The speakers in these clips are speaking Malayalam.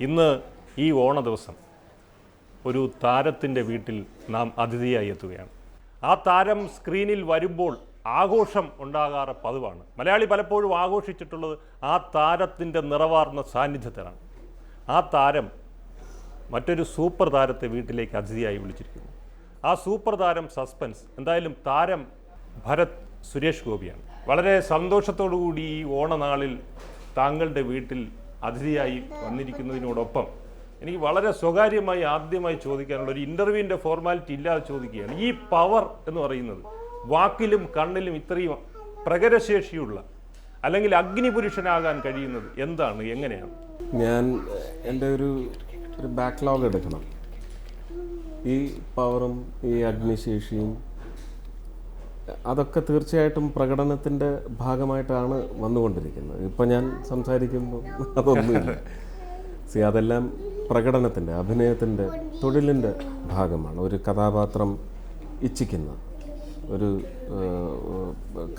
ഇന്ന് ഈ ഓണ ദിവസം ഒരു താരത്തിൻ്റെ വീട്ടിൽ നാം അതിഥിയായി എത്തുകയാണ്. ആ താരം സ്ക്രീനിൽ വരുമ്പോൾ ആഘോഷം ഉണ്ടാകാറ് പതിവാണ്. മലയാളി പലപ്പോഴും ആഘോഷിച്ചിട്ടുള്ളത് ആ താരത്തിൻ്റെ നിറവാർന്ന സാന്നിധ്യത്തിലാണ്. ആ താരം മറ്റൊരു സൂപ്പർ താരത്തെ വീട്ടിലേക്ക് അതിഥിയായി വിളിച്ചിരിക്കുന്നു. ആ സൂപ്പർ താരം സസ്പെൻസ്. എന്തായാലും താരം ഭരത് സുരേഷ് ഗോപിയാണ്. വളരെ സന്തോഷത്തോടു കൂടി ഈ ഓണനാളിൽ താങ്കളുടെ വീട്ടിൽ അതിഥിയായി വന്നിരിക്കുന്നതിനോടൊപ്പം എനിക്ക് വളരെ സ്വകാര്യമായി ആദ്യമായി ചോദിക്കാനുള്ള ഒരു ഇൻ്റർവ്യൂവിൻ്റെ ഫോർമാലിറ്റി ഇല്ലാതെ ചോദിക്കുകയാണ്. ഈ പവർ എന്ന് പറയുന്നത് വാക്കിലും കണ്ണിലും ഇത്രയും പ്രകരശേഷിയുള്ള അല്ലെങ്കിൽ അഗ്നിപുരുഷനാകാൻ കഴിയുന്നത് എന്താണ്, എങ്ങനെയാണ്? ഞാൻ എൻ്റെ ഒരു ബാക്ക്ലോഗ് എടുക്കണം. ഈ പവറും ഈ അഗ്നിശേഷിയും അതൊക്കെ തീർച്ചയായിട്ടും പ്രകടനത്തിൻ്റെ ഭാഗമായിട്ടാണ് വന്നുകൊണ്ടിരിക്കുന്നത്. ഇപ്പം ഞാൻ സംസാരിക്കുമ്പോൾ അതൊന്നുമില്ല. അതെല്ലാം പ്രകടനത്തിൻ്റെ, അഭിനയത്തിൻ്റെ, തൊഴിലിൻ്റെ ഭാഗമാണ്. ഒരു കഥാപാത്രം ഇച്ഛിക്കുന്ന ഒരു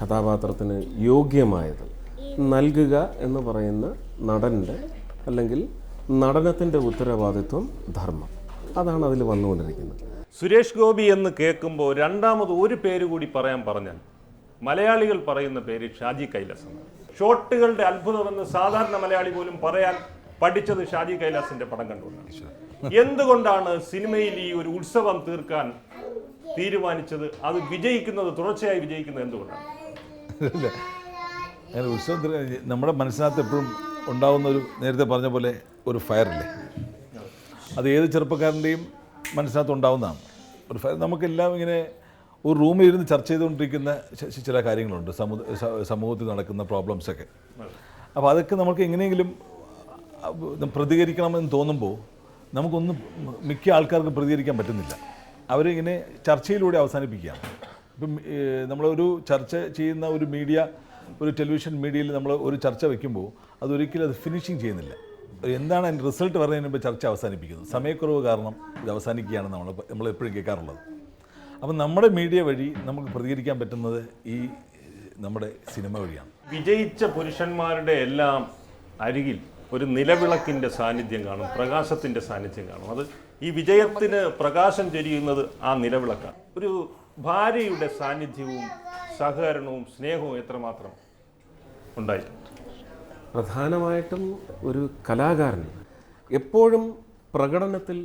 കഥാപാത്രത്തിന് യോഗ്യമായത് നൽകുക എന്ന് പറയുന്ന നടൻ്റെ അല്ലെങ്കിൽ നടനത്തിൻ്റെ ഉത്തരവാദിത്വം, ധർമ്മം, അതാണ് അതിൽ വന്നുകൊണ്ടിരിക്കുന്നത്. സുരേഷ് ഗോപി എന്ന് കേൾക്കുമ്പോൾ രണ്ടാമത് ഒരു പേര് കൂടി പറയാൻ പറഞ്ഞാൽ മലയാളികൾ പറയുന്ന പേര് ഷാജി കൈലാസ്. ഷോട്ടുകളുടെ അത്ഭുതമെന്ന് സാധാരണ മലയാളി പോലും പറയാൻ പഠിച്ചത് ഷാജി കൈലാസിന്റെ പടം കണ്ടുകൊണ്ടാണ്. എന്തുകൊണ്ടാണ് സിനിമയിൽ ഈ ഒരു ഉത്സവം തീർക്കാൻ തീരുമാനിച്ചത്? അത് വിജയിക്കുന്നത്, തുടർച്ചയായി വിജയിക്കുന്നത് എന്തുകൊണ്ടാണ്? അങ്ങനെ ഉത്സവം നമ്മുടെ മനസ്സിനകത്ത് എപ്പോഴും ഉണ്ടാവുന്ന ഒരു, നേരത്തെ പറഞ്ഞ പോലെ ഒരു ഫയറില്ലേ, അത് ഏത് ചെറുപ്പക്കാരൻ്റെയും മനസ്സിനകത്ത് ഉണ്ടാവുന്നതാണ്. ഒരു ഫയർ. നമുക്കെല്ലാം ഇങ്ങനെ ഒരു റൂമിൽ ഇരുന്ന് ചർച്ച ചെയ്തുകൊണ്ടിരിക്കുന്ന ചില കാര്യങ്ങളുണ്ട്, സമൂഹത്തിൽ നടക്കുന്ന പ്രോബ്ലംസൊക്കെ. അപ്പോൾ അതൊക്കെ നമുക്ക് എങ്ങനെയെങ്കിലും പ്രതികരിക്കണമെന്ന് തോന്നുമ്പോൾ നമുക്കൊന്നും മിക്ക ആൾക്കാർക്ക് പ്രതികരിക്കാൻ പറ്റുന്നില്ല. അവരിങ്ങനെ ചർച്ചയിലൂടെ അവസാനിപ്പിക്കുകയാണ്. ഇപ്പം നമ്മളൊരു ചർച്ച ചെയ്യുന്ന ഒരു മീഡിയ, ഒരു ടെലിവിഷൻ മീഡിയയിൽ നമ്മൾ ഒരു ചർച്ച വയ്ക്കുമ്പോൾ അതൊരിക്കലും അത് ഫിനിഷിങ് ചെയ്യുന്നില്ല. എന്താണ് അതിൻ്റെ റിസൾട്ട് പറയുന്നതിന് മുമ്പ് ചർച്ച അവസാനിപ്പിക്കുന്നത്. സമയക്കുറവ് കാരണം ഇത് അവസാനിക്കുകയാണ് നമ്മളെപ്പോഴും കേൾക്കാറുള്ളത്. അപ്പം നമ്മുടെ മീഡിയ വഴി നമുക്ക് പ്രതികരിക്കാൻ പറ്റുന്നത് ഈ നമ്മുടെ സിനിമ വഴിയാണ്. വിജയിച്ച പുരുഷന്മാരുടെ എല്ലാം അരികിൽ ഒരു നിലവിളക്കിൻ്റെ സാന്നിധ്യം കാണും, പ്രകാശത്തിൻ്റെ സാന്നിധ്യം കാണും. അത് ഈ വിജയത്തിന് പ്രകാശം ചൊരിയുന്നത് ആ നിലവിളക്കാണ്. ഒരു ഭാര്യയുടെ സാന്നിധ്യവും സഹകരണവും സ്നേഹവും എത്രമാത്രം ഉണ്ടായിട്ടുണ്ട്? പ്രധാനമായിട്ടും ഒരു കലാകാരൻ എപ്പോഴും പ്രകടനത്തിൽ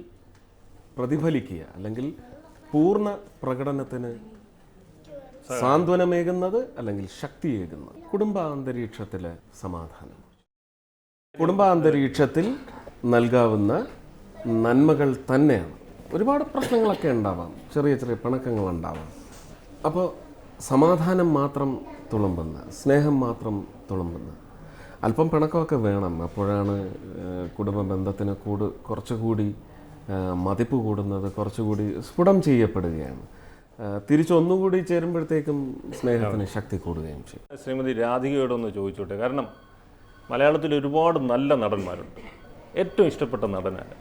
പ്രതിഫലിക്കുക, അല്ലെങ്കിൽ പൂർണ്ണ പ്രകടനത്തിന് സാന്ത്വനമേകുന്നത് അല്ലെങ്കിൽ ശക്തിയേകുന്നത് കുടുംബാന്തരീക്ഷത്തിലെ സമാധാനം. കുടുംബാന്തരീക്ഷത്തിൽ നൽകാവുന്ന നന്മകൾ തന്നെയാണ്. ഒരുപാട് പ്രശ്നങ്ങളൊക്കെ ഉണ്ടാവാം, ചെറിയ ചെറിയ പിണക്കങ്ങളുണ്ടാവാം. അപ്പോൾ സമാധാനം മാത്രം തുളുമ്പുന്ന, സ്നേഹം മാത്രം തുളുമ്പുന്ന, അല്പം പിണക്കമൊക്കെ വേണം. അപ്പോഴാണ് കുടുംബ ബന്ധത്തിന് കുറച്ചുകൂടി മതിപ്പ് കൂടുന്നത്, കുറച്ചുകൂടി സ്ഫുടം ചെയ്യപ്പെടുകയാണ്. തിരിച്ചൊന്നുകൂടി ചേരുമ്പോഴത്തേക്കും സ്നേഹത്തിന് ശക്തി കൂടുകയും ചെയ്യും. ശ്രീമതി രാധികയോടൊന്ന് ചോദിച്ചോട്ടെ, കാരണം മലയാളത്തിൽ ഒരുപാട് നല്ല നടന്മാരുണ്ട്. ഏറ്റവും ഇഷ്ടപ്പെട്ട നടനാണ്?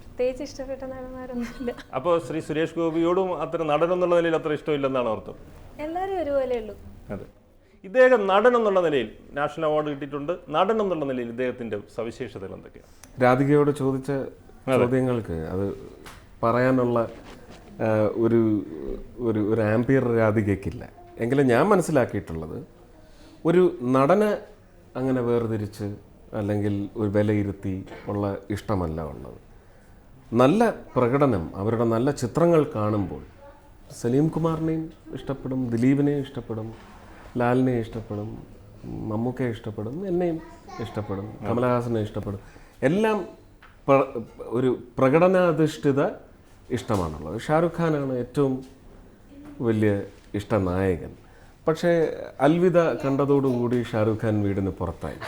പ്രത്യേകിച്ച് ഇഷ്ടപ്പെട്ട നടന്മാരൊന്നുമില്ല. അപ്പോൾ ശ്രീ സുരേഷ് ഗോപിയോടും അത്ര നടനെന്നുള്ള നിലയിൽ അത്ര ഇഷ്ടമില്ലെന്നാണ് അർത്ഥം? എല്ലാവരും ഒരുപോലെ ഉള്ളൂ. അതെ. ഇദ്ദേഹം നടൻ എന്നുള്ള നിലയിൽ നാഷണൽ അവാർഡ് കിട്ടിയിട്ടുണ്ട്. നടൻ എന്നുള്ള നിലയിൽ ഇദ്ദേഹത്തിന്റെ സവിശേഷതകൾ എന്തൊക്കെയാണ്? രാധികയോട് ചോദിച്ച ചോദ്യങ്ങൾക്ക് അത് പറയാനുള്ള ഒരു ഒരു ഒരു ആംപിയർ രാധികയ്ക്കില്ല. എങ്കിലും ഞാൻ മനസ്സിലാക്കിയിട്ടുള്ളത്, ഒരു നടനെ അങ്ങനെ വേർതിരിച്ച് അല്ലെങ്കിൽ ഒരു വിലയിരുത്തി ഉള്ള ഇഷ്ടമല്ല ഉള്ളത്. നല്ല പ്രകടനം, അവരുടെ നല്ല ചിത്രങ്ങൾ കാണുമ്പോൾ സലീം കുമാറിനെയും ഇഷ്ടപ്പെടും, ദിലീപിനെയും ഇഷ്ടപ്പെടും, ലാലിനെ ഇഷ്ടപ്പെടും, മമ്മൂക്കയെ ഇഷ്ടപ്പെടും, എന്നെയും ഇഷ്ടപ്പെടും, കമലഹാസനെ ഇഷ്ടപ്പെടും. എല്ലാം ഒരു പ്രകടനാധിഷ്ഠിത ഇഷ്ടമാണുള്ളത്. ഷാറുഖ് ഖാനാണ് ഏറ്റവും വലിയ ഇഷ്ടനായകൻ. പക്ഷേ അൽവിദ കണ്ടതോടുകൂടി ഷാറുഖ് ഖാൻ വീടിന് പുറത്തായി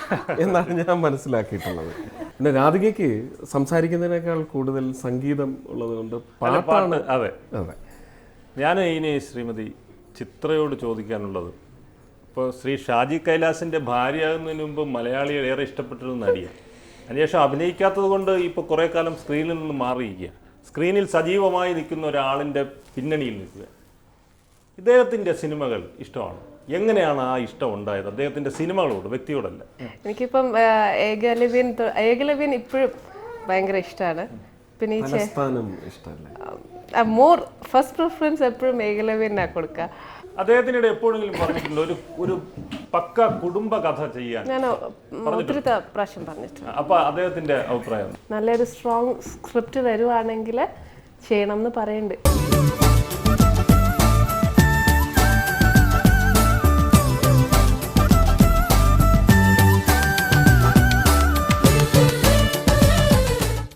എന്നാണ് ഞാൻ മനസ്സിലാക്കിയിട്ടുള്ളത്. പിന്നെ രാധികയ്ക്ക് സംസാരിക്കുന്നതിനേക്കാൾ കൂടുതൽ സംഗീതം ഉള്ളതുകൊണ്ട് പാട്ടാണ്. അതെ അതെ. ഞാൻ ഇനി ശ്രീമതി ചിത്രയോട് ചോദിക്കാനുള്ളത്, ഇപ്പോൾ ശ്രീ ഷാജി കൈലാസിൻ്റെ ഭാര്യയാകുന്നതിന് മുമ്പ് മലയാളികൾ ഏറെ ഇഷ്ടപ്പെട്ടൊരു നടിയാണ്. അതിനുശേഷം അഭിനയിക്കാത്തത് കൊണ്ട് ഇപ്പോൾ കുറേ കാലം സ്ക്രീനിൽ നിന്ന് മാറിയിരിക്കുക. സ്ക്രീനിൽ സജീവമായി നിൽക്കുന്ന ഒരാളിൻ്റെ പിന്നണിയിൽ നിൽക്കുക. ഇദ്ദേഹത്തിൻ്റെ സിനിമകൾ ഇഷ്ടമാണ്. എങ്ങനെയാണ് ആ ഇഷ്ടം ഉണ്ടായത് അദ്ദേഹത്തിൻ്റെ സിനിമകളോട്, വ്യക്തിയോടല്ല? എനിക്കിപ്പം ഏകലവ്യൻ ഇപ്പോഴും ഭയങ്കര ഇഷ്ടമാണ്. പിന്നെ ഈ തലസ്ഥാനം ഇഷ്ടമല്ലേ? മോർ ഫസ്റ്റ് പ്രിഫറൻസ് എപ്പോഴും ഏകലവ്യനാ കൊടുക്കുക. അദ്ദേഹത്തിനിടെ എപ്പോഴെങ്കിലും പറഞ്ഞിട്ടുണ്ട് ഒരു പക്ക കുടുംബ കഥ ചെയ്യാൻ? ഞാൻ ഒത്തിരി പ്രാവശ്യം പറഞ്ഞിട്ടുണ്ട്. അപ്പൊ അദ്ദേഹത്തിന്റെ അഭിപ്രായം? നല്ലൊരു സ്ട്രോങ് സ്ക്രിപ്റ്റ് വരുവാണെങ്കിൽ ചെയ്യണം എന്ന് പറയുന്നുണ്ട്.